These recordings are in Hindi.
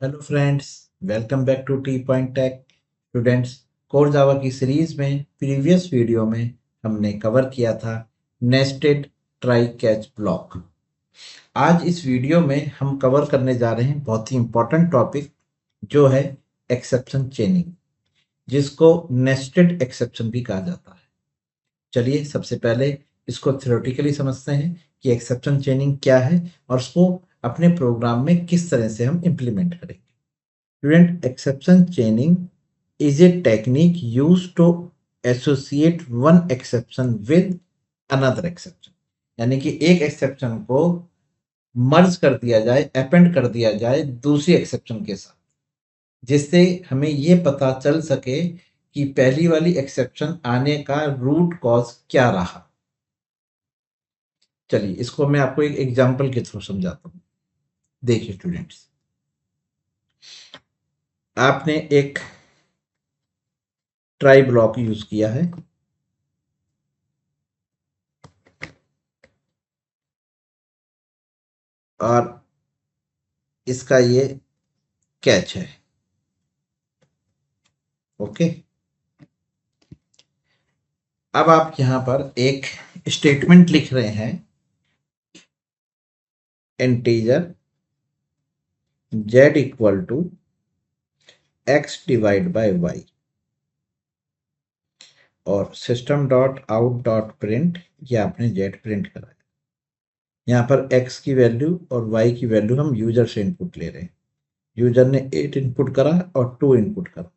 Hello friends, welcome back to T point tech. Students, core Java की सीरीज में प्रीवियस वीडियो में हमने कवर किया था नेस्टेड ट्राई कैच ब्लॉक। आज इस वीडियो में हम कवर करने जा रहे हैं बहुत ही इंपॉर्टेंट टॉपिक, जो है एक्सेप्शन चेनिंग, जिसको नेस्टेड एक्सेप्शन भी कहा जाता है। चलिए सबसे पहले इसको थ्योरेटिकली समझते हैं कि एक्सेप्शन चेनिंग क्या है और उसको अपने प्रोग्राम में किस तरह से हम इम्प्लीमेंट करेंगे। Student, exception chaining is a technique used to associate one exception with another exception। यानी कि एक एक्सेप्शन को मर्ज कर दिया जाए, अपेंड कर दिया जाए दूसरी एक्सेप्शन के साथ, जिससे हमें ये पता चल सके कि पहली वाली एक्सेप्शन आने का रूट कॉज क्या रहा। चलिए इसको मैं आपको एक एग्जांपल के थ्रू समझाता हूँ। देखिए स्टूडेंट्स, आपने एक ट्राई ब्लॉक यूज किया है और इसका ये कैच है। ओके, अब आप यहां पर एक स्टेटमेंट लिख रहे हैं, integer z equal to x divide by y और system dot out dot print, ये आपने z प्रिंट करा है। यहाँ पर x की वैल्यू और y की वैल्यू हम यूजर से इनपुट ले रहे हैं। यूजर ने 8 इनपुट करा और 2 इनपुट करा,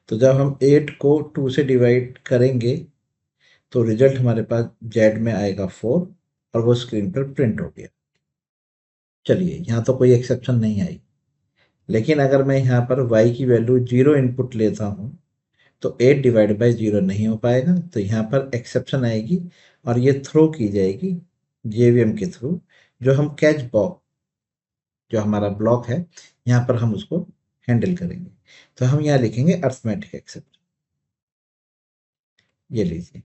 तो जब हम 8 को 2 से डिवाइड करेंगे तो रिजल्ट हमारे पास z में आएगा 4 और वो स्क्रीन पर प्रिंट हो गया। चलिए यहाँ तो कोई एक्सेप्शन नहीं आई, लेकिन अगर मैं यहाँ पर y की वैल्यू 0 इनपुट लेता हूँ तो 8 डिवाइड बाई 0 नहीं हो पाएगा, तो यहाँ पर एक्सेप्शन आएगी और ये थ्रो की जाएगी JVM के थ्रू, जो हम कैच बॉक्स, जो हमारा ब्लॉक है, यहाँ पर हम उसको हैंडल करेंगे। तो हम यहाँ लिखेंगे अर्थमेटिक एक्सेप्शन। ये लीजिए,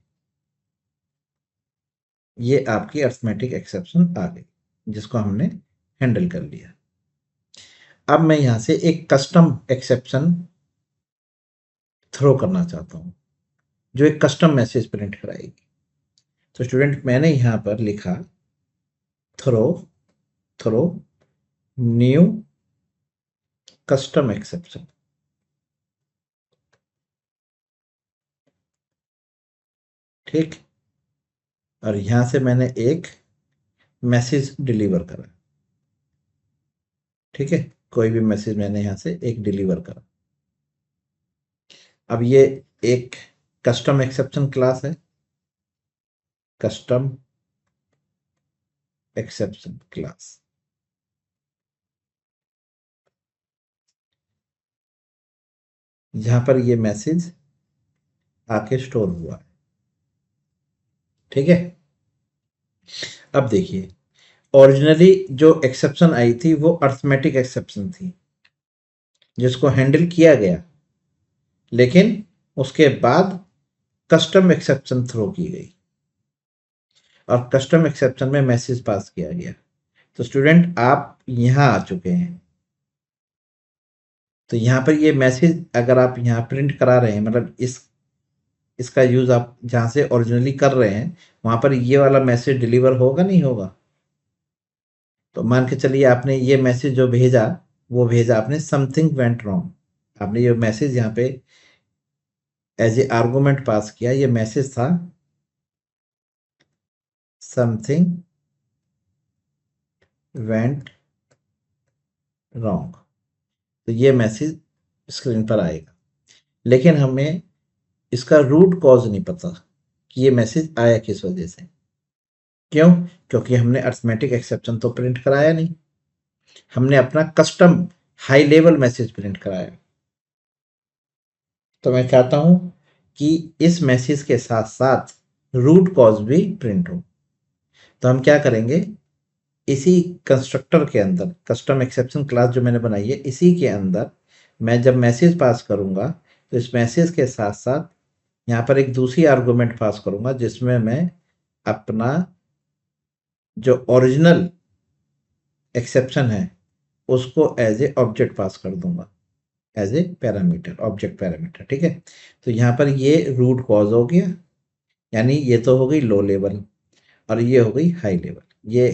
ये आपकी अर्थमेटिक एक्सेप्शन आ गई, जिसको हमने हैंडल कर लिया। अब मैं यहाँ से एक कस्टम एक्सेप्शन थ्रो करना चाहता हूँ, जो एक कस्टम मैसेज प्रिंट कराएगी। तो स्टूडेंट, मैंने यहाँ पर लिखा throw throw new custom exception. ठीक, और यहाँ से मैंने एक मैसेज डिलीवर करा। ठीक है, कोई भी मैसेज मैंने यहाँ से एक डिलीवर करा। अब ये एक कस्टम एक्सेप्शन क्लास है, कस्टम एक्सेप्शन क्लास। जहां पर ये मैसेज आके स्टोर हुआ है। ठीक है, अब देखिए, ओरिजिनली जो एक्सेप्शन आई थी वो अर्थमेटिक एक्सेप्शन थी, जिसको हैंडल किया गया, लेकिन उसके बाद कस्टम एक्सेप्शन थ्रो की गई और कस्टम एक्सेप्शन में मैसेज पास किया गया। तो स्टूडेंट, आप यहां आ चुके हैं, तो यहाँ पर ये मैसेज अगर आप यहाँ प्रिंट करा रहे हैं, मतलब इसका यूज आप जहां से ओरिजिनली कर रहे हैं वहां पर ये वाला मैसेज डिलीवर होगा नहीं होगा। तो मान के चलिए आपने ये मैसेज जो भेजा, वो भेजा आपने समथिंग वेंट रॉन्ग। आपने ये मैसेज यहाँ पे एज ए आर्गुमेंट पास किया, ये मैसेज था समथिंग वेंट रॉन्ग, तो ये मैसेज स्क्रीन पर आएगा। लेकिन हमें इसका रूट कॉज नहीं पता कि ये मैसेज आया किस वजह से। क्यों? क्योंकि हमने अर्थमेटिक एक्सेप्शन तो प्रिंट कराया नहीं, हमने अपना custom high level message print कराया। तो मैं चाहता हूं कि इस मैसेज के साथ साथ रूट कॉज भी प्रिंट हो। तो हम क्या करेंगे, इसी कंस्ट्रक्टर के अंदर कस्टम एक्सेप्शन क्लास जो मैंने बनाई है, इसी के अंदर मैं जब मैसेज पास करूंगा तो इस मैसेज के साथ साथ यहाँ पर एक दूसरी आर्गुमेंट पास करूंगा, जिसमें मैं अपना जो ओरिजिनल एक्सेप्शन है उसको एज ए ऑब्जेक्ट पास कर दूंगा, as a parameter, object parameter. ठीक है, तो यहाँ पर ये रूट कॉज हो गया, यानी ये तो हो गई लो लेवल और ये हो गई हाई लेवल। ये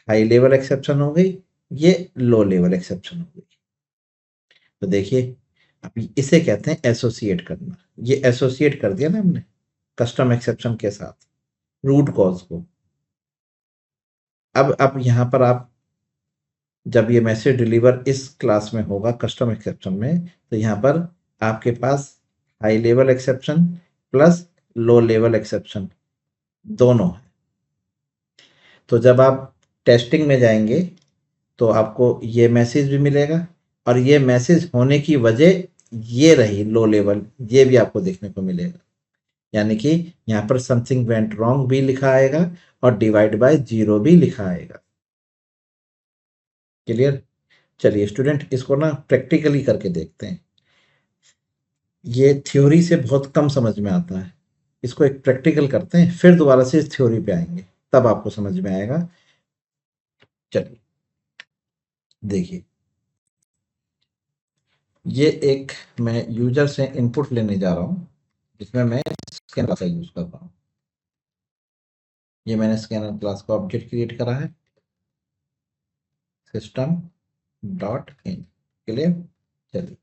हाई लेवल एक्सेप्शन हो गई, ये लो लेवल एक्सेप्शन हो गई। तो देखिए अब इसे कहते हैं एसोसिएट करना। ये एसोसिएट कर दिया ना हमने कस्टम एक्सेप्शन के साथ रूट कॉज को। अब यहाँ पर आप जब ये मैसेज डिलीवर इस क्लास में होगा कस्टम एक्सेप्शन में, तो यहाँ पर आपके पास high level exception plus low level exception दोनों है। तो जब आप टेस्टिंग में जाएंगे तो आपको ये मैसेज भी मिलेगा और ये मैसेज होने की वजह ये रही लो लेवल, ये भी आपको देखने को मिलेगा। यानी कि यहाँ पर समथिंग वेंट रॉन्ग भी लिखा आएगा और डिवाइड बाय 0 भी लिखा आएगा। क्लियर? चलिए स्टूडेंट, इसको ना प्रैक्टिकली करके देखते हैं। ये थ्योरी से बहुत कम समझ में आता है, इसको एक प्रैक्टिकल करते हैं, फिर दोबारा से इस थ्योरी पे आएंगे, तब आपको समझ में आएगा। चलिए देखिए, ये एक मैं यूजर से इनपुट लेने जा रहा हूँ जिसमें मैं स्कैनर का यूज कर रहा हूँ। ये मैंने स्कैनर क्लास का ऑब्जेक्ट क्रिएट करा है, सिस्टम डॉट इन। क्लियर? चलिए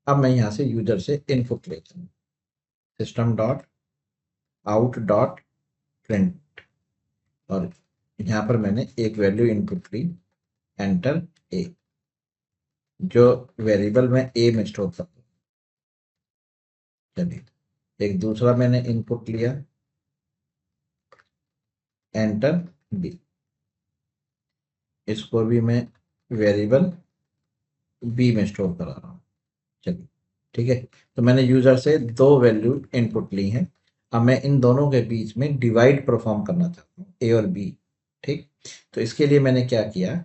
अब मैं यहाँ से यूजर से इनपुट लेता हूँ, system dot out dot print, और यहाँ पर मैंने एक value input Lee, enter a, जो वेरिएबल में ए में स्टोर कर दूँ। चलिए एक दूसरा मैंने इनपुट लिया, एंटर बी, इसको भी मैं वेरिएबल बी में स्टोर करा रहा हूँ। चलिए ठीक है, तो मैंने यूजर से दो वैल्यू इनपुट ली हैं। अब मैं इन दोनों के बीच में डिवाइड परफॉर्म करना चाहता हूँ, ए और बी। ठीक, तो इसके लिए मैंने क्या किया,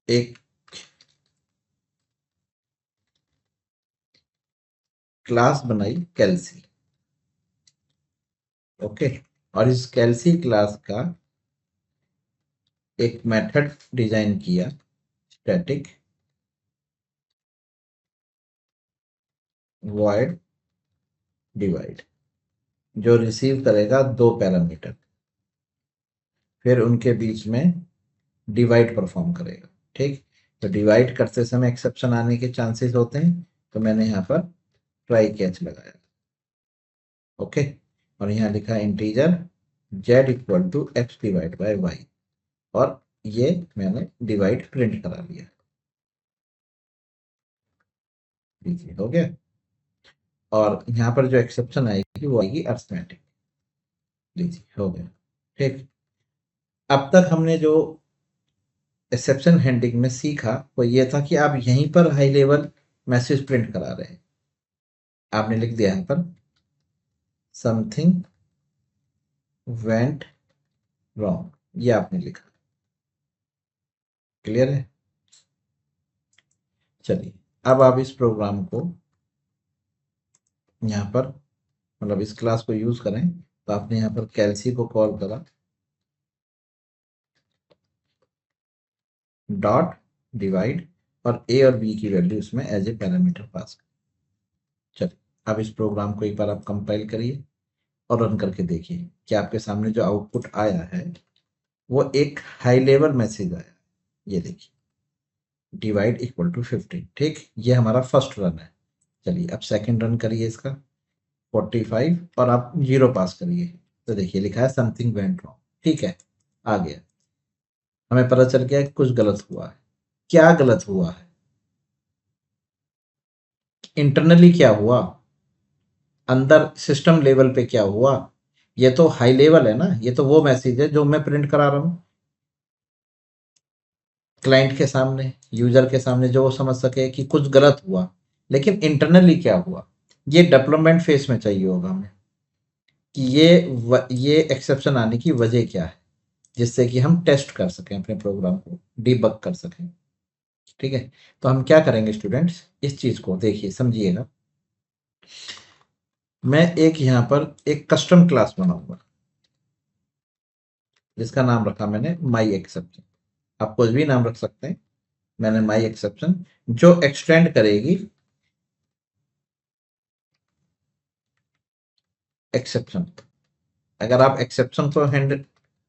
एक क्लास बनाई कैल्सी। ओके, और इस कैल्सी क्लास का एक मेथड डिजाइन किया, स्टैटिक वॉइड डिवाइड, जो रिसीव करेगा दो पैरामीटर, फिर उनके बीच में डिवाइड परफॉर्म करेगा। ठीक, तो डिवाइड करते समय एक्सेप्शन आने के चांसेस होते हैं, तो मैंने यहाँ पर ट्राई कैच लगाया। ओके, और यहाँ लिखा integer z equal to x divide by y, और ये मैंने डिवाइड प्रिंट करा लिया। लीजिए हो गया, और यहाँ पर जो एक्सेप्शन आएगी वो आएगी अर्थमेटिक। लीजिए हो गया। ठीक, अब तक हमने जो एक्सेप्शन हैंडलिंग में सीखा वो ये था कि आप यहीं पर हाई लेवल मैसेज प्रिंट करा रहे हैं। आपने लिख दिया यहाँ पर समथिंग वेंट रॉन्ग, ये आपने लिखा। क्लियर है? चलिए अब आप इस प्रोग्राम को यहाँ पर, मतलब इस क्लास को यूज करें, तो आपने यहाँ पर कैल्सी को कॉल करा, डॉट डिवाइड, और ए और बी की वैल्यू इसमें एज ए पैरामीटर पास कर। चलिए अब इस प्रोग्राम को एक बार आप कंपाइल करिए और रन करके देखिए कि आपके सामने जो आउटपुट आया है वो एक हाई लेवल मैसेज आया। ये देखिए डिवाइड इक्वल टू 15। ठीक, ये हमारा फर्स्ट रन है। चलिए अब सेकंड रन करिए इसका, 45, और आप 0 पास करिए, तो देखिए लिखा है समथिंग वेंट रॉन्ग। ठीक है, आ गया, हमें पता चल गया कुछ गलत हुआ है। क्या गलत हुआ है, इंटरनली क्या हुआ, अंदर सिस्टम लेवल पे क्या हुआ। ये तो हाई लेवल है ना, ये तो वो मैसेज है जो मैं प्रिंट करा रहा हूँ क्लाइंट के सामने, यूजर के सामने, जो वो समझ सके कि कुछ गलत हुआ। लेकिन इंटरनली क्या हुआ, ये डेवलपमेंट फेज में चाहिए होगा हमें कि ये एक्सेप्शन आने की वजह क्या है, जिससे कि हम टेस्ट कर सकें अपने प्रोग्राम को, डीबग कर सकें। ठीक है, तो हम क्या करेंगे स्टूडेंट्स, इस चीज को देखिए समझिएगा। मैं एक यहाँ पर एक कस्टम क्लास बनाऊंगा जिसका नाम रखा मैंने माई एक्सेप्शन। आप कुछ भी नाम रख सकते हैं, मैंने माई एक्सेप्शन जो एक्सटेंड करेगी एक्सेप्शन। अगर आप एक्सेप्शन को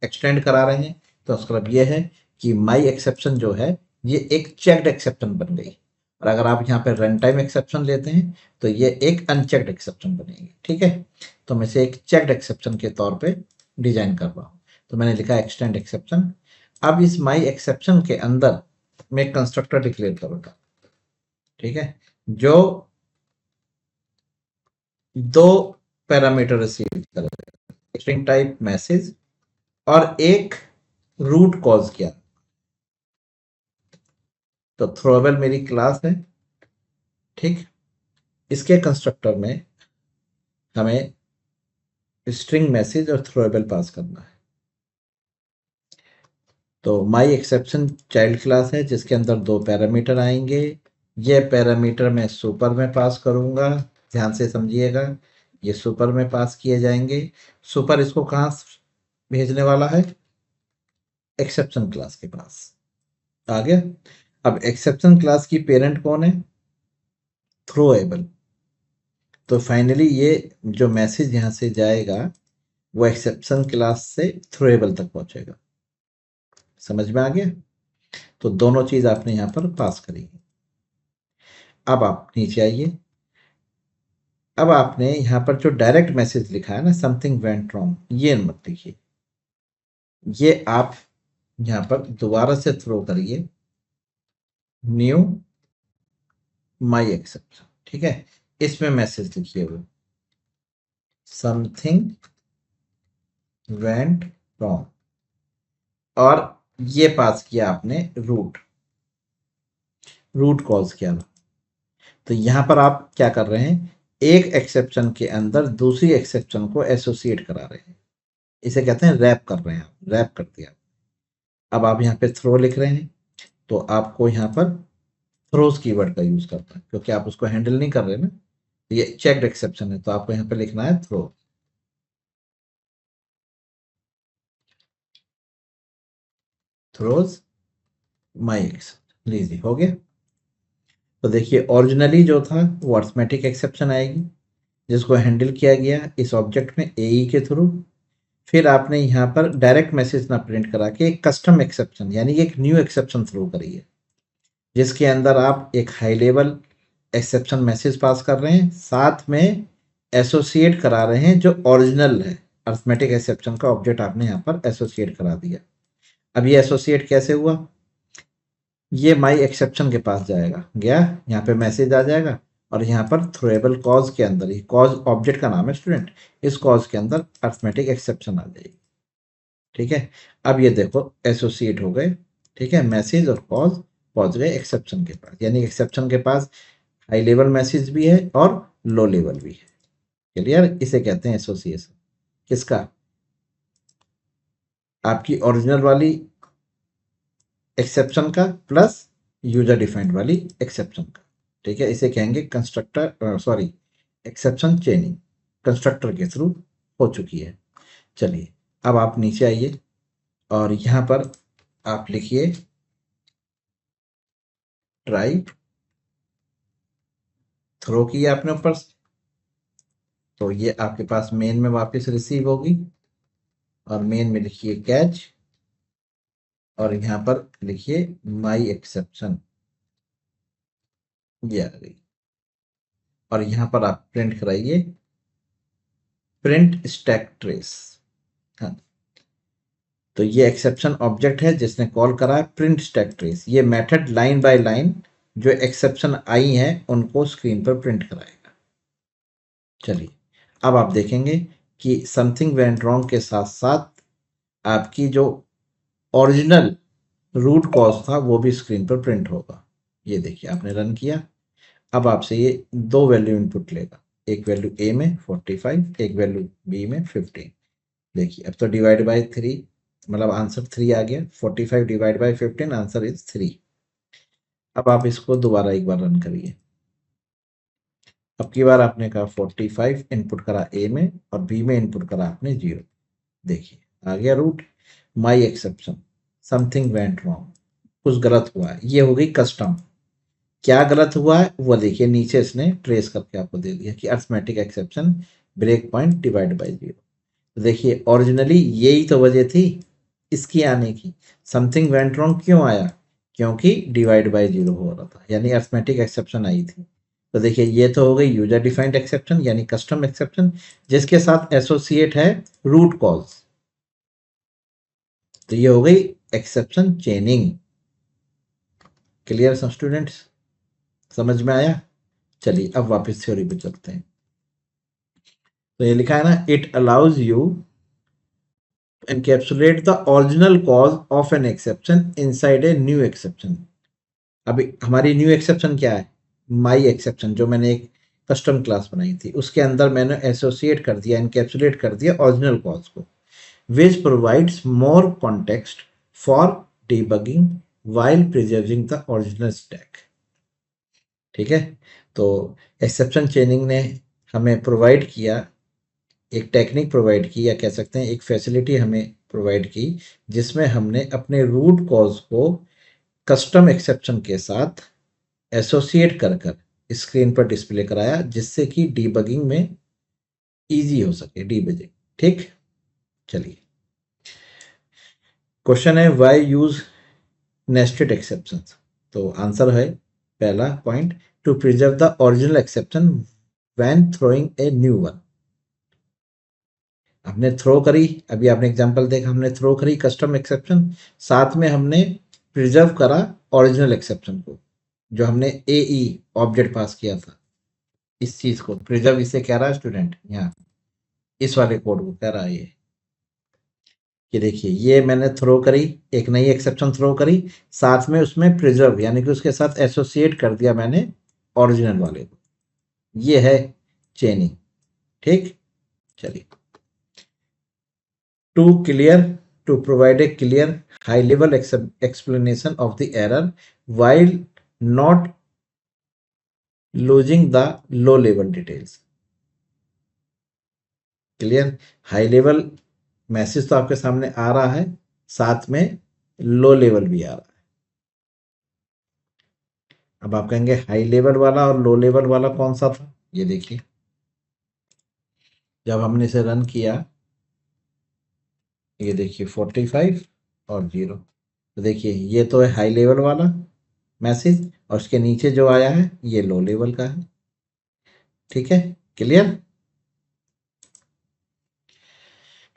एक्सटेंड करा रहे हैं तो उसका मतलब ये है कि माई एक्सेप्शन जो है ये एक चेक्ड एक्सेप्शन बन गई, और अगर आप यहाँ पे रन टाइम एक्सेप्शन लेते हैं तो ये एक अनचेक्ड एक्सेप्शन बनेगी। ठीक है, तो मैं इसे एक चेक्ड एक्सेप्शन के तौर पे डिजाइन कर रहा हूँ। तो मैंने लिखा एक्सटेंड एक्सेप्शन। अब इस माई एक्सेप्शन के अंदर मैं कंस्ट्रक्टर डिक्लेयर करूंगा। ठीक है, जो दो पैरामीटर रिसीव करेगा, स्ट्रिंग टाइप मैसेज और एक रूट कॉज किया। तो थ्रोवेबल मेरी क्लास है। ठीक, इसके कंस्ट्रक्टर में हमें स्ट्रिंग मैसेज और थ्रोवेबल पास करना है। तो माई एक्सेप्शन चाइल्ड क्लास है जिसके अंदर दो पैरामीटर आएंगे। ये पैरामीटर मैं सुपर में पास करूंगा, ध्यान से समझिएगा, ये सुपर में पास किए जाएंगे। सुपर इसको कहाँ भेजने वाला है? एक्सेप्शन क्लास के पास। आ गया। अब एक्सेप्शन क्लास की पेरेंट कौन है? थ्रोएबल। तो फाइनली ये जो मैसेज यहाँ से जाएगा वो एक्सेप्शन क्लास से थ्रोएबल तक पहुंचेगा। समझ में आ गया? तो दोनों चीज आपने यहाँ पर पास करी। अब आप नीचे आइए। अब आपने यहाँ पर जो डायरेक्ट मैसेज लिखा है ना, समथिंग वेंट रॉन्ग, ये मत लिखिए। ये आप यहाँ पर दोबारा से थ्रो करिए न्यू माई एक्सेप्शन। ठीक है, इसमें मैसेज लिखिए वो समथिंग वेंट रॉन्ग, और ये पास किया आपने रूट कॉज किया। तो यहां पर आप क्या कर रहे हैं? एक एक्सेप्शन के अंदर दूसरी एक्सेप्शन को एसोसिएट करा रहे हैं। इसे कहते हैं रैप कर रहे हैं। आप रैप कर दिया। अब आप यहाँ पे थ्रो लिख रहे हैं तो आपको यहाँ पर थ्रोज कीवर्ड का यूज करना है, क्योंकि आप उसको हैंडल नहीं कर रहे ना। ये चेक्ड एक्सेप्शन है तो आपको यहाँ पे लिखना है थ्रो। थ्रोज माई एक्सेप्शन, लीजिए हो गया। तो देखिए ओरिजिनली जो था वो अर्थमेटिक एक्सेप्शन आएगी जिसको हैंडल किया गया इस ऑब्जेक्ट में एई के थ्रू। फिर आपने यहाँ पर डायरेक्ट मैसेज ना प्रिंट करा के एक कस्टम एक्सेप्शन यानी कि एक न्यू एक्सेप्शन थ्रो करिए, जिसके अंदर आप एक high level exception message pass कर रहे हैं, साथ में एसोसिएट करा रहे हैं जो ओरिजिनल है अर्थमेटिक एक्सेप्शन का ऑब्जेक्ट आपने यहाँ पर एसोसिएट करा दिया। अब ये एसोसिएट कैसे हुआ? ये माई एक्सेप्शन के पास जाएगा, गया, यहाँ पे मैसेज आ जाएगा और यहाँ पर थ्रोएबल कॉज के अंदर ही, कॉज ऑब्जेक्ट का नाम है स्टूडेंट, इस कॉज के अंदर अर्थमेटिक एक्सेप्शन आ जाएगी। ठीक है, अब ये देखो एसोसिएट हो गए। ठीक है, मैसेज और कॉज पहुंच गए एक्सेप्शन के पास, यानी एक्सेप्शन के पास हाई लेवल मैसेज भी है और लो लेवल भी है। क्लियर? इसे कहते हैं एसोसिएशन। किसका? आपकी ओरिजिनल वाली एक्सेप्शन का प्लस यूजर डिफाइंड वाली एक्सेप्शन का। ठीक है, इसे कहेंगे कंस्ट्रक्टर, सॉरी, एक्सेप्शन चेनिंग कंस्ट्रक्टर के थ्रू हो चुकी है। चलिए अब आप नीचे आइए और यहां पर आप लिखिए ट्राई। थ्रो किया आपने ऊपर से, तो ये आपके पास मेन में वापस रिसीव होगी, और मेन में लिखिए कैच, और यहां पर लिखिए माई एक्सेप्शन, ये आ गई। और यहां पर आप प्रिंट कराइए प्रिंट स्टैक ट्रेस। हाँ, तो ये एक्सेप्शन ऑब्जेक्ट है जिसने कॉल करा है प्रिंट स्टैक ट्रेस। ये मेथड लाइन बाय लाइन जो एक्सेप्शन आई हैं उनको स्क्रीन पर प्रिंट कराएगा। चलिए अब आप देखेंगे कि समथिंग वेंट रॉन्ग के साथ साथ आपकी जो ओरिजिनल रूट कॉज था वो भी स्क्रीन पर प्रिंट होगा। ये देखिए आपने रन किया। अब आपसे ये दो वैल्यू इनपुट लेगा, एक वैल्यू ए में 45, एक वैल्यू बी में 15। देखिए अब तो डिवाइड बाय 3, मतलब आंसर 3 आ गया। 45 डिवाइड बाय 15, आंसर इज 3। अब आप इसको दोबारा एक बार रन करिए। अब की बार आपने कहा 45 इनपुट करा ए में और बी में इनपुट करा आपने 0। देखिए आ गया रूट। माई एक्सेप्शन समथिंग वेंट रॉन्ग, कुछ गलत हुआ है, ये हो गई कस्टम। क्या गलत हुआ है वो देखिए नीचे इसने ट्रेस करके आपको दे दिया कि arithmetic exception break point divide by 0। तो देखिए ओरिजिनली यही तो वजह थी इसकी आने की। समथिंग वेंट रॉन्ग क्यों आया? क्योंकि डिवाइड बाय 0 हो रहा था, यानी अरिथमेटिक एक्सेप्शन आई थी। तो देखिए ये तो हो गई यूजर डिफाइंड एक्सेप्शन यानी कस्टम एक्सेप्शन, जिसके साथ एसोसिएट है रूट कॉज। तो ये हो गई एक्सेप्शन चेनिंग। क्लियर सब स्टूडेंट्स, समझ में आया? चलिए अब वापस थ्योरी पे चलते हैं। तो ये लिखा है ना, it allows you encapsulate the original cause of an exception inside a new exception। अभी हमारी न्यू एक्सेप्शन क्या है? माई एक्सेप्शन, जो मैंने एक कस्टम क्लास बनाई थी उसके अंदर मैंने एसोसिएट कर दिया, एनकैप्सुलेट कर दिया ओरिजिनल कॉज को, which provides more context for debugging while preserving the original stack। ठीक है, तो एक्सेप्शन चेनिंग ने हमें प्रोवाइड किया, एक टेक्निक प्रोवाइड की, या कह सकते हैं एक फैसिलिटी हमें प्रोवाइड की, जिसमें हमने अपने रूट कॉज को कस्टम एक्सेप्शन के साथ एसोसिएट कर कर स्क्रीन पर डिस्प्ले कराया, जिससे कि डीबगिंग में इजी हो सके डीबगिंग। ठीक, चलिए क्वेश्चन है व्हाई यूज नेस्टेड एक्सेप्शंस। तो आंसर है पहला point, to preserve the original exception when throwing a new one. हमने थ्रो करी, अभी आपने एग्जांपल देखा, हमने थ्रो करी कस्टम एक्सेप्शन, साथ में हमने प्रिजर्व करा ओरिजिनल एक्सेप्शन को, जो हमने एई ऑब्जेक्ट पास किया था। इस चीज को प्रिजर्व इसे कह रहा है स्टूडेंट, यहाँ इस वाले कोड को कह रहा है ये, कि देखिए ये मैंने थ्रो करी, एक नई एक्सेप्शन थ्रो करी, साथ में उसमें प्रिजर्व यानी कि उसके साथ एसोसिएट कर दिया मैंने ओरिजिनल वाले को। ये है चेनिंग। ठीक, चलिए to clear, to provide a clear high level explanation of the error while not losing the low level details। Clear, high level message तो आपके सामने आ रहा है, साथ में लो लेवल भी आ रहा है। अब आप कहेंगे हाई लेवल वाला और लो लेवल वाला कौन सा था? ये देखिए जब हमने इसे रन किया, ये देखिए 45 और 0। तो देखिए ये तो है हाई लेवल वाला मैसेज, और उसके नीचे जो आया है ये लो लेवल का है। ठीक है, clear.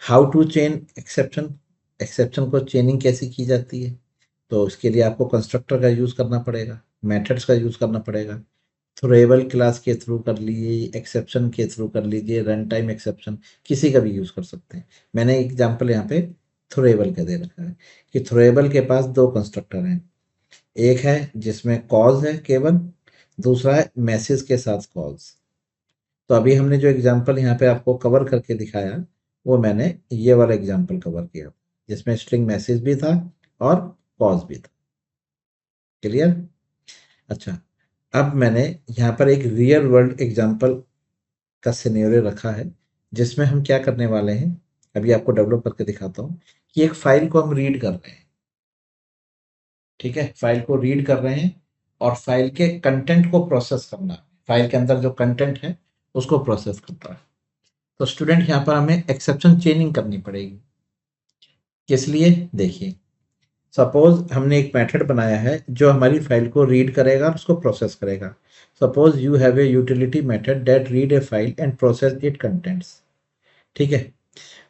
How to chain exception, exception को चेनिंग कैसे की जाती है? तो इसके लिए आपको कंस्ट्रक्टर का यूज करना पड़ेगा, मेथड्स का यूज करना पड़ेगा। थ्रोएबल क्लास के थ्रू कर लीजिए, एक्सेप्शन के थ्रू कर लीजिए, रन टाइम एक्सेप्शन, किसी का भी यूज कर सकते हैं। मैंने एग्जांपल यहाँ पे थ्रोएबल का दे रखा है कि थ्रोएबल के पास दो कंस्ट्रक्टर हैं, एक है जिसमें कॉज है केवल, दूसरा है मैसेज के साथ कॉज। तो अभी हमने जो एग्जांपल यहाँ पे आपको कवर करके दिखाया, वो मैंने ये वाला एग्जांपल कवर किया, जिसमें स्ट्रिंग मैसेज भी था और कॉज भी था। क्लियर। अच्छा, अब मैंने यहाँ पर एक रियल वर्ल्ड एग्जांपल का सिनेरियो रखा है, जिसमें हम क्या करने वाले हैं, अभी आपको डेवलप करके दिखाता हूँ कि एक फाइल को हम रीड कर रहे हैं। ठीक है, फाइल को रीड कर रहे हैं और फाइल के कंटेंट को प्रोसेस करना है, फाइल के अंदर जो कंटेंट है उसको प्रोसेस करता है। तो स्टूडेंट यहाँ पर हमें एक्सेप्शन चेनिंग करनी पड़ेगी। किस लिए? देखिए सपोज हमने एक मेथड बनाया है जो हमारी फाइल को रीड करेगा और उसको प्रोसेस करेगा। Suppose you have a utility method that read A file and process it contents. ठीक है,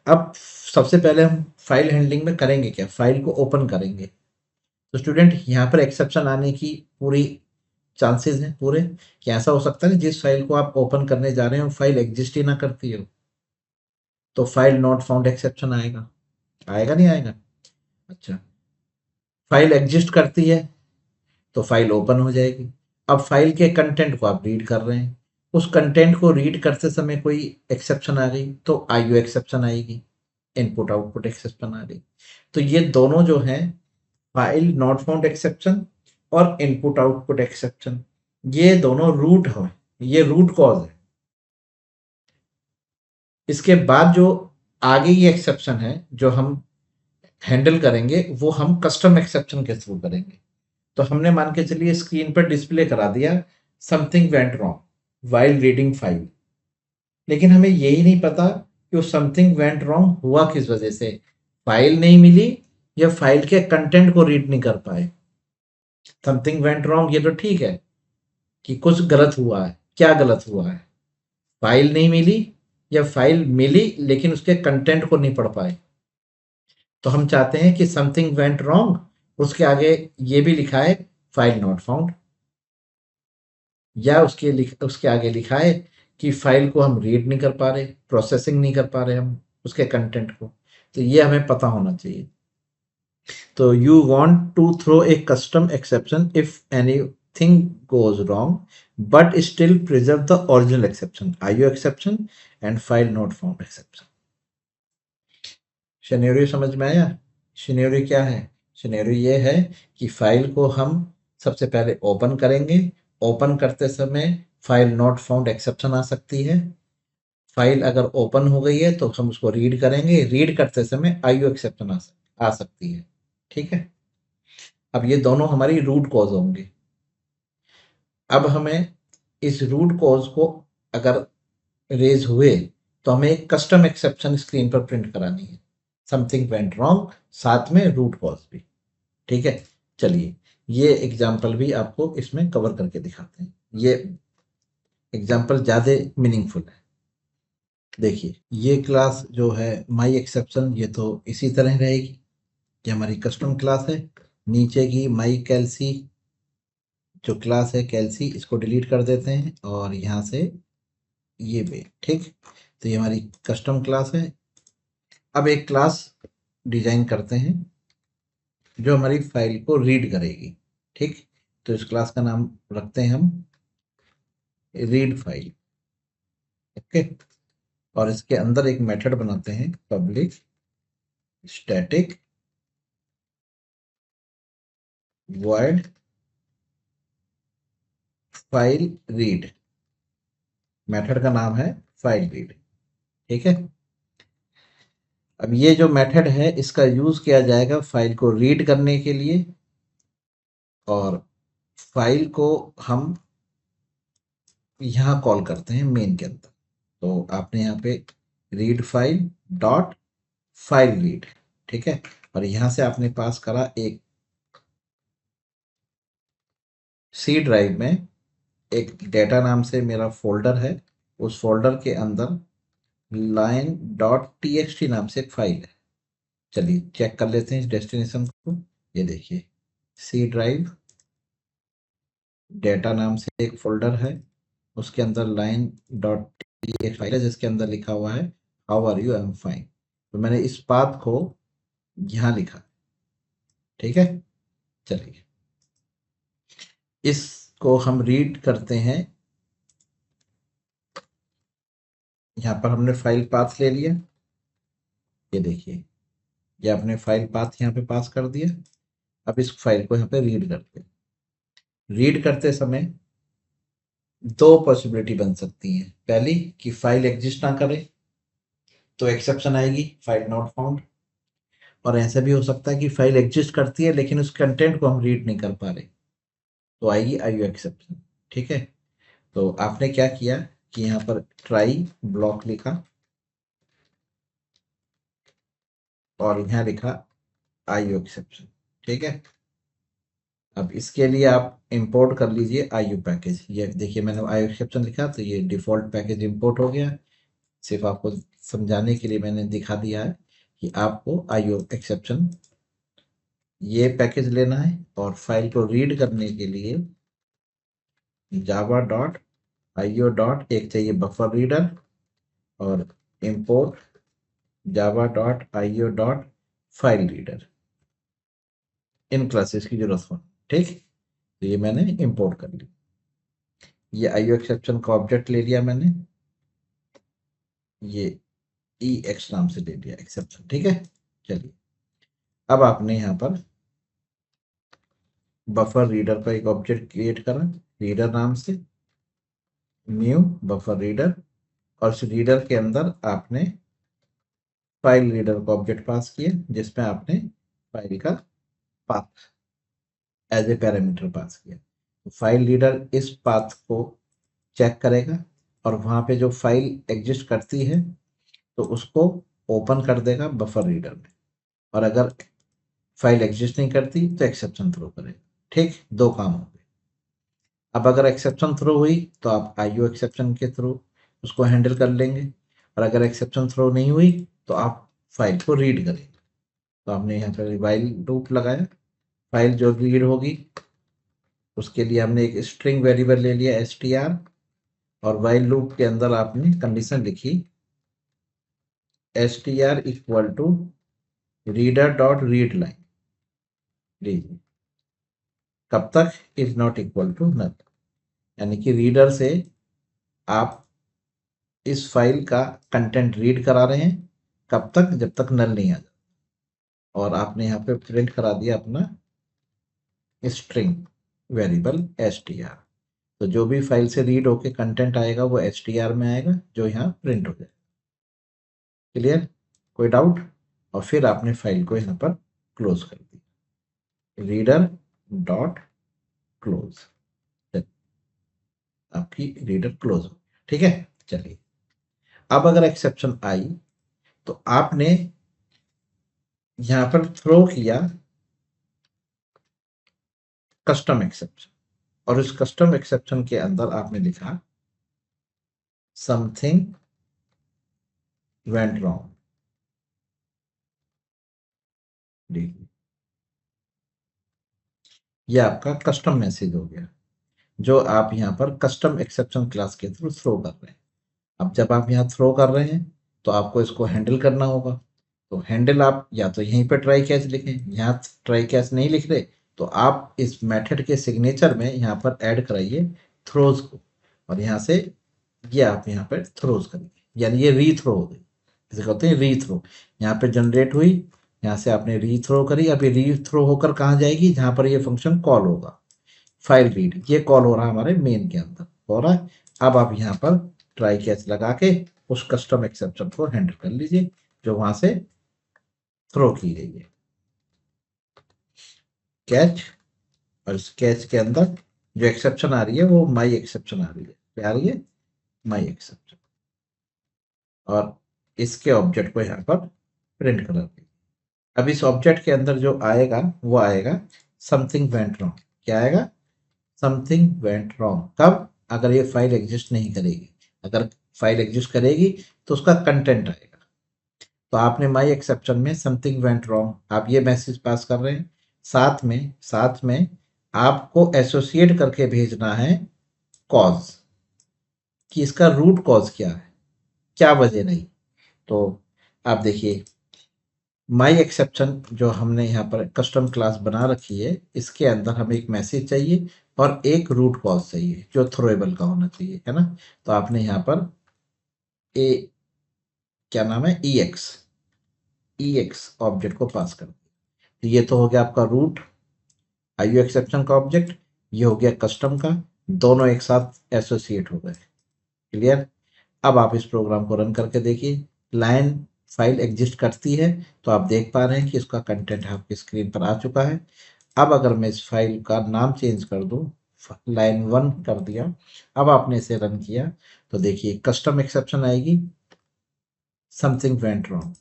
अब सबसे पहले हम फाइल हैंडलिंग में करेंगे क्या, फाइल को ओपन करेंगे। तो स्टूडेंट यहाँ पर एक्सेप्शन आने की पूरी चांसेस हैं पूरे, कि ऐसा हो सकता है ना जिस फाइल को आप ओपन करने जा रहे हो फाइल एग्जिस्ट ही ना करती हो, तो फाइल नॉट फाउंड एक्सेप्शन आएगा, आएगा नहीं आएगा? अच्छा, फाइल एग्जिस्ट करती है तो फाइल ओपन हो जाएगी। अब फाइल के कंटेंट को आप रीड कर रहे हैं, उस कंटेंट को रीड करते समय कोई एक्सेप्शन आ गई तो आईओ एक्सेप्शन आएगी, इनपुट आउटपुट एक्सेप्शन आ गई। तो ये दोनों जो हैं, फाइल नॉट फाउंड एक्सेप्शन और इनपुट आउटपुट एक्सेप्शन, ये दोनों रूट है, ये रूट कॉज है। इसके बाद जो आगे ये एक्सेप्शन है जो हम हैंडल करेंगे वो हम कस्टम एक्सेप्शन के थ्रू करेंगे। तो हमने मान के चलिए स्क्रीन पर डिस्प्ले करा दिया something went wrong while reading file, लेकिन हमें यही नहीं पता कि वो समथिंग वेंट रॉन्ग हुआ किस वजह से, फाइल नहीं मिली या फाइल के कंटेंट को रीड नहीं कर पाए। समथिंग वेंट रॉन्ग ये तो ठीक है कि कुछ गलत हुआ है, क्या गलत हुआ है, फाइल नहीं मिली या फाइल मिली लेकिन उसके कंटेंट को नहीं पढ़ पाए। तो हम चाहते हैं कि समथिंग वेंट रॉन्ग, उसके आगे ये भी लिखा है फाइल नॉट फाउंड, या उसके आगे लिखा है कि फाइल को हम रीड नहीं कर पा रहे, प्रोसेसिंग नहीं कर पा रहे हम उसके कंटेंट को। तो ये हमें पता होना चाहिए। तो you want to throw a custom exception if anything goes wrong but still preserve the original exception, IO exception and file not found exception. Scenario समझ में आया? सिनेरियो क्या है? सिनेरियो ये है कि फाइल को हम सबसे पहले ओपन करेंगे, ओपन करते समय फाइल नॉट फाउंड एक्सेप्शन आ सकती है। फाइल अगर ओपन हो गई है तो हम उसको रीड करेंगे, रीड करते समय आईओ एक्सेप्शन आ सकती है। ठीक है, अब ये दोनों हमारी रूट कॉज होंगे। अब हमें इस रूट कॉज को अगर रेज हुए तो हमें एक कस्टम एक्सेप्शन स्क्रीन पर प्रिंट करानी है, समथिंग वेंट रॉन्ग साथ में रूट कॉज भी। ठीक है, चलिए ये एग्जाम्पल भी आपको इसमें कवर करके दिखाते हैं। ये एग्जाम्पल ज़्यादा मीनिंगफुल है। देखिए ये क्लास जो है माई एक्सेप्शन, ये तो इसी तरह रहेगी, ये हमारी कस्टम क्लास है। नीचे की माई कैल्सी जो क्लास है कैल्सी, इसको डिलीट कर देते हैं और यहाँ से ये भी ठीक। तो ये हमारी कस्टम क्लास है। अब एक क्लास डिजाइन करते हैं जो हमारी फाइल को रीड करेगी। ठीक, तो इस क्लास का नाम रखते हैं हम रीड फाइल। ओके, और इसके अंदर एक मेथड बनाते हैं public static void file read. Method का नाम है फाइल रीड। ठीक है, अब ये जो मेथड है इसका यूज किया जाएगा फाइल को रीड करने के लिए, और फाइल को हम यहाँ कॉल करते हैं मेन के अंदर। तो आपने यहाँ पे read file dot file read, ठीक है, और यहाँ से आपने पास करा एक सी ड्राइव में एक डेटा नाम से मेरा फोल्डर है, उस फोल्डर के अंदर लाइन डॉट टीएक्सटी नाम से एक फाइल है। चलिए चेक कर लेते हैं इस डेस्टिनेशन को। ये देखिए सी ड्राइव डेटा नाम से एक फोल्डर है, उसके अंदर लाइन डॉट टीएक्सटी फाइल है जिसके अंदर लिखा हुआ है how are you, I am fine. तो मैंने इस पाथ को यहाँ लिखा। ठीक है, चलिए इसको हम रीड करते हैं। यहाँ पर हमने फाइल पाथ ले लिया, ये देखिए ये आपने फाइल पाथ यहाँ पे पास कर दिया। अब इस फाइल को यहाँ पे रीड करते हैं। रीड करते समय दो पॉसिबिलिटी बन सकती हैं। पहली कि फाइल एग्जिस्ट ना करे तो एक्सेप्शन आएगी फाइल नॉट फाउंड, और ऐसा भी हो सकता है कि फाइल एग्जिस्ट करती है लेकिन उस कंटेंट को हम रीड नहीं कर पा रहे, तो आएगी आईओ एक्सेप्शन। ठीक है, तो आपने क्या किया कि यहाँ पर ट्राई ब्लॉक लिखा और यहाँ लिखा आईओ एक्सेप्शन। ठीक है, अब इसके लिए आप इंपोर्ट कर लीजिए आईओ पैकेज। ये देखिए मैंने आईओ एक्सेप्शन लिखा तो ये डिफ़ॉल्ट पैकेज इंपोर्ट हो गया। सिर्फ आपको समझाने के लिए मैंने दिखा दिया है कि आपको आईओ एक्सेप्शन ये पैकेज लेना है, और फाइल को रीड करने के लिए जावा डॉट आईओ डॉट एक चाहिए बफर रीडर, और import Java dot IO dot file reader, इन क्लासेस की जरूरत हो। ठीक, तो ये मैंने इंपोर्ट कर लिया। ये आईओ एक्सेप्शन का ऑब्जेक्ट ले लिया मैंने, ये ई एक्स नाम से ले लिया एक्सेप्शन। ठीक है, चलिए अब आपने यहाँ पर बफर रीडर का एक ऑब्जेक्ट क्रिएट करा रीडर नाम से, न्यू बफर रीडर, और उस रीडर के अंदर आपने फाइल रीडर का ऑब्जेक्ट पास किया जिसमें आपने फाइल का path as a parameter pass किया। तो फाइल रीडर इस पाथ को चेक करेगा और वहाँ पे जो फाइल एग्जिस्ट करती है तो उसको ओपन कर देगा बफर रीडर में, और अगर फाइल एग्जिस्ट नहीं करती तो एक्सेप्शन थ्रो करेगा। ठीक, दो काम हो गए। अब अगर एक्सेप्शन थ्रो हुई तो आप आईओ एक्सेप्शन के थ्रू उसको हैंडल कर लेंगे, और अगर एक्सेप्शन थ्रो नहीं हुई तो आप फाइल को रीड करेंगे। तो हमने यहाँ पर वाइल लूप लगाया, फाइल जो रीड होगी उसके लिए हमने एक स्ट्रिंग वेरिएबल ले लिया str, और वाइल लूप के अंदर आपने कंडीशन लिखी str equal to reader dot read line. लीजिए, कब तक? Is not equal to null, यानी कि रीडर से आप इस फाइल का कंटेंट रीड करा रहे हैं, कब तक? जब तक नल नहीं आ जाता। और आपने यहाँ पे प्रिंट करा दिया अपना स्ट्रिंग वेरिएबल str। तो जो भी फाइल से रीड होके कंटेंट आएगा वो str में आएगा, जो यहाँ प्रिंट हो जाएगा। क्लियर? कोई डाउट? और फिर आपने फाइल को यहाँ पर क्लोज कर दिया, रीडर डॉट क्लोज। आपकी रीडर क्लोज हो गया। ठीक है, चलिए अब अगर एक्सेप्शन आई तो आपने यहां पर थ्रो किया कस्टम एक्सेप्शन, और इस कस्टम एक्सेप्शन के अंदर आपने लिखा समथिंग वेंट रॉन्ग। ये आपका कस्टम मैसेज हो गया, जो आप यहाँ पर कस्टम एक्सेप्शन क्लास के थ्रू थ्रो कर रहे हैं। अब जब आप यहाँ थ्रो कर रहे हैं तो आपको इसको हैंडल करना होगा। तो हैंडल आप या तो यहीं पर ट्राई कैच लिखें, यहाँ ट्राई कैच नहीं लिख रहे तो आप इस मेथड के सिग्नेचर में यहाँ पर ऐड कराइए थ्रोज को, और यहाँ से ये आप यहाँ पर थ्रोज करिए, यानी ये री थ्रो हो गई, इसे कहते हैं री थ्रो। यहाँ पे जनरेट हुई, यहाँ से आपने री थ्रो करी, अब ये री थ्रो होकर कहाँ जाएगी? जहाँ पर ये फंक्शन कॉल होगा, फाइल रीड, ये कॉल हो रहा है हमारे मेन के अंदर हो रहा है। अब आप यहाँ पर ट्राई कैच लगा के उस कस्टम एक्सेप्शन को हैंडल कर लीजिए जो वहां से थ्रो की गई है। कैच, और इस कैच के अंदर जो एक्सेप्शन आ रही है वो माई एक्सेप्शन आ रही है। क्या आ रही है? माई एक्सेप्शन। और इसके ऑब्जेक्ट को यहाँ पर प्रिंट कर दी। अब इस ऑब्जेक्ट के अंदर जो आएगा वो आएगा समथिंग वेंट रॉन्ग। क्या आएगा? Something went wrong. कब? अगर ये फाइल एग्जिस्ट नहीं करेगी। अगर फाइल एग्जिस्ट करेगी तो उसका कंटेंट आएगा। तो आपने माई एक्सेप्शन में समथिंग वेंट रॉन्ग आप ये मैसेज पास कर रहे हैं, साथ में आपको एसोसिएट करके भेजना है कॉज, कि इसका रूट कॉज क्या है, क्या वजह रही। तो आप देखिए, माई एक्सेप्शन जो हमने यहाँ पर कस्टम क्लास बना रखी है, इसके अंदर हमें एक मैसेज चाहिए और एक रूट कॉज चाहिए जो थ्रोएबल का होना चाहिए, है ना। तो आपने यहाँ पर ए, क्या नाम है, EX ऑब्जेक्ट को पास कर दिया। तो ये तो हो गया आपका रूट आईओ एक्सेप्शन का ऑब्जेक्ट, ये हो गया कस्टम का, दोनों एक साथ एसोसिएट हो गए। क्लियर? अब आप इस प्रोग्राम को रन करके देखिए, लाइन फाइल एग्जिस्ट करती है तो आप देख पा रहे हैं कि इसका कंटेंट आपकी स्क्रीन पर आ चुका है। अब अगर मैं इस फाइल का नाम चेंज कर दूं, लाइन 1 कर दिया, अब आपने इसे रन किया तो देखिए कस्टम एक्सेप्शन आएगी, समथिंग वेंट रॉन्ग।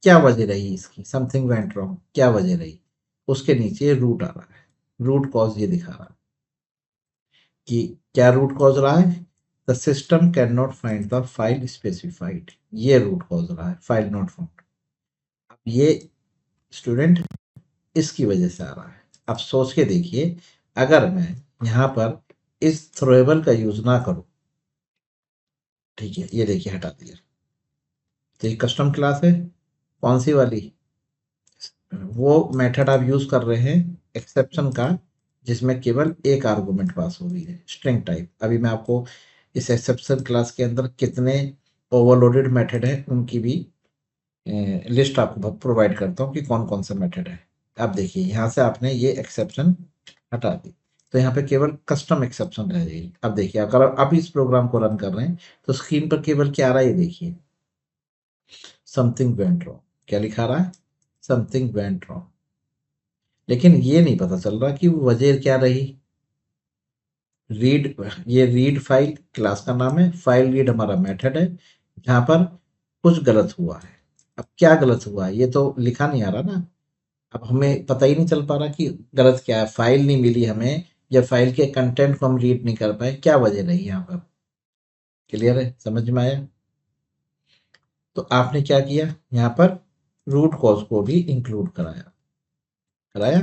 क्या वजह रही इसकी? समथिंग वेंट रॉन्ग क्या वजह रही? उसके नीचे रूट आ रहा है, रूट कॉज ये दिखा रहा है कि क्या रूट कॉज रहा है। The system can not find the file specified, ये रूट कॉज रहा है, फाइल नॉट फाउंड। अब ये स्टूडेंट इसकी वजह से आ रहा है। अब सोच के देखिए, अगर मैं यहाँ पर इस थ्रोएबल का यूज ना करूं, ठीक है, ये देखिए हटा दिया, तो ये कस्टम क्लास है, कौन सी वाली? वो मेथड आप यूज कर रहे हैं एक्सेप्शन का, जिसमें केवल एक आर्गुमेंट पास हो रही है, स्ट्रिंग टाइप। अभी मैं आपको इस एक्सेप्शन क्लास के अंदर कितने ओवरलोडेड मेथड है उनकी भी लिस्ट आपको प्रोवाइड करता हूँ कि कौन कौन सा मेथड है। अब देखिए, यहाँ से आपने ये एक्सेप्शन हटा दी तो यहाँ पे केवल कस्टम एक्सेप्शन रह जाएगी। अब देखिए, अगर आप इस प्रोग्राम को रन कर रहे हैं तो स्क्रीन पर केवल क्या आ रहा है, ये देखिए समथिंग वेंट रॉन्ग। क्या लिखा रहा है? Something went wrong. लेकिन ये नहीं पता चल रहा कि वो वजह क्या रही। रीड, ये रीड फाइल क्लास का नाम है, फाइल रीड हमारा मेथड है, जहाँ पर कुछ गलत हुआ है। अब क्या गलत हुआ है ये तो लिखा नहीं आ रहा ना। अब हमें पता ही नहीं चल पा रहा कि गलत क्या है, फाइल नहीं मिली हमें या फाइल के कंटेंट को हम रीड नहीं कर पाए, क्या वजह रही यहाँ पर। क्लियर है, समझ में आया। तो आपने क्या किया यहाँ पर, रूट कॉज को भी इंक्लूड कराया कराया।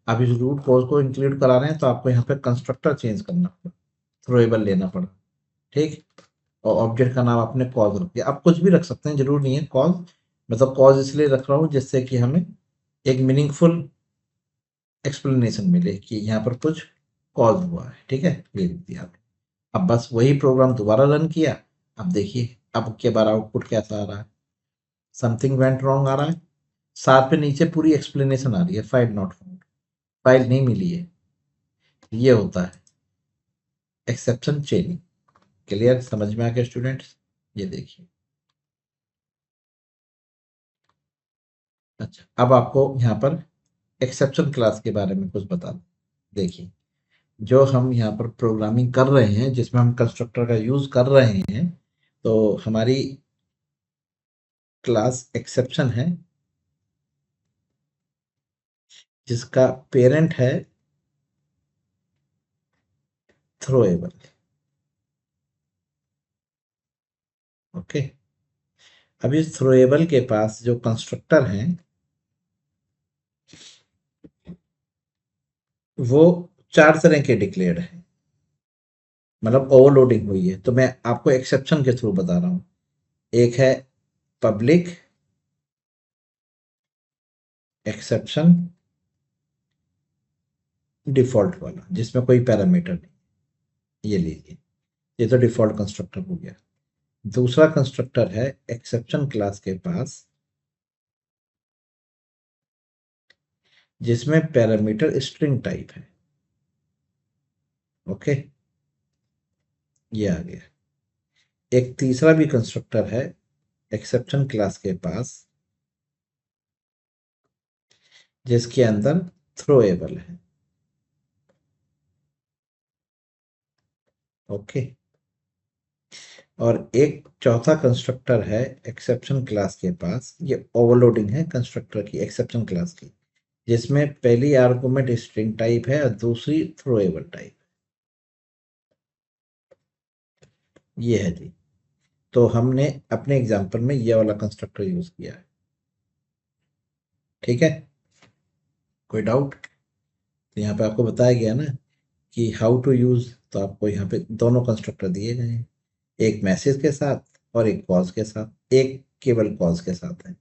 आप इस रूट कॉज को इंक्लूड करा रहे हैं तो आपको यहाँ पे कंस्ट्रक्टर चेंज करना पड़ा, थ्रोएबल लेना पड़ा। ठीक, और ऑब्जेक्ट का नाम आपने कॉज रख दिया। आप कुछ भी रख सकते हैं, जरूर नहीं है कॉज। मतलब कॉज इसलिए रख रहा हूँ जिससे कि हमें एक मीनिंगफुल एक्सप्लेनेशन मिले कि यहाँ पर कुछ कॉज हुआ है। ठीक है, ये लिख दिया आपने। अब बस वही प्रोग्राम दोबारा रन किया। अब देखिए अब के बार आउटपुट कैसा आ रहा है, समथिंग वेंट रॉन्ग आ रहा है। साथ पे नीचे पूरी एक्सप्लेनेशन आ रही है, फाइल नॉट फाउंड, फाइल नहीं मिली है। ये होता है एक्सेप्शन चेनिंग। क्लियर, समझ में आ गया स्टूडेंट्स। ये देखिए, अच्छा अब आपको यहाँ पर एक्सेप्शन क्लास के बारे में कुछ बता दूं। देखिए, जो हम यहाँ पर प्रोग्रामिंग कर रहे हैं जिसमें हम कंस्ट्रक्टर का यूज कर रहे हैं, तो हमारी क्लास एक्सेप्शन है जिसका पेरेंट है थ्रोएबल। ओके, अब इस थ्रोएबल के पास जो कंस्ट्रक्टर हैं वो चार तरह के डिक्लेयर्ड हैं, मतलब ओवरलोडिंग हुई है। तो मैं आपको एक्सेप्शन के थ्रू बता रहा हूँ। एक है पब्लिक एक्सेप्शन, डिफॉल्ट वाला जिसमें कोई पैरामीटर नहीं। ये लीजिए, ये तो डिफॉल्ट कंस्ट्रक्टर हो गया। दूसरा कंस्ट्रक्टर है एक्सेप्शन क्लास के पास जिसमें पैरामीटर स्ट्रिंग टाइप है। ओके, ये आ गया। एक तीसरा भी कंस्ट्रक्टर है एक्सेप्शन क्लास के पास जिसके अंदर थ्रोएबल है। ओके, और एक चौथा कंस्ट्रक्टर है एक्सेप्शन क्लास के पास, ये ओवरलोडिंग है कंस्ट्रक्टर की एक्सेप्शन क्लास की, जिसमें पहली आर्गुमेंट स्ट्रिंग टाइप है और दूसरी थ्रोएबल टाइप। ये है जी। तो हमने अपने एग्जांपल में ये वाला कंस्ट्रक्टर यूज किया है। ठीक है, कोई डाउट। तो यहाँ पे आपको बताया गया ना कि हाउ टू यूज, तो आपको यहाँ पे दोनों कंस्ट्रक्टर दिए गए हैं, एक मैसेज के साथ और एक कॉज के साथ, एक केवल कॉज के साथ है।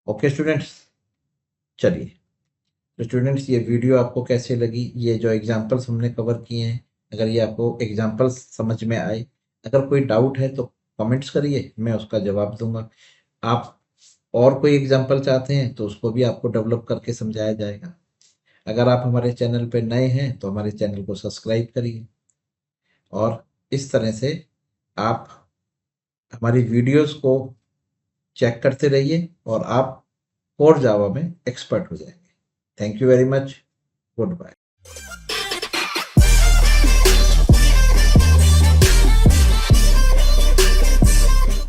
ओके स्टूडेंट्स, चलिए। तो स्टूडेंट्स ये वीडियो आपको कैसे लगी, ये जो एग्जांपल्स हमने कवर किए हैं, अगर ये आपको एग्जांपल्स समझ में आए, अगर कोई डाउट है तो कमेंट्स करिए, मैं उसका जवाब दूंगा। आप और कोई एग्जांपल चाहते हैं तो उसको भी आपको डेवलप करके समझाया जाएगा। अगर आप हमारे चैनल पर नए हैं तो हमारे चैनल को सब्सक्राइब करिए, और इस तरह से आप हमारी वीडियोस को चेक करते रहिए और आप कोर जावा में एक्सपर्ट हो जाएंगे। Thank you very much, good bye.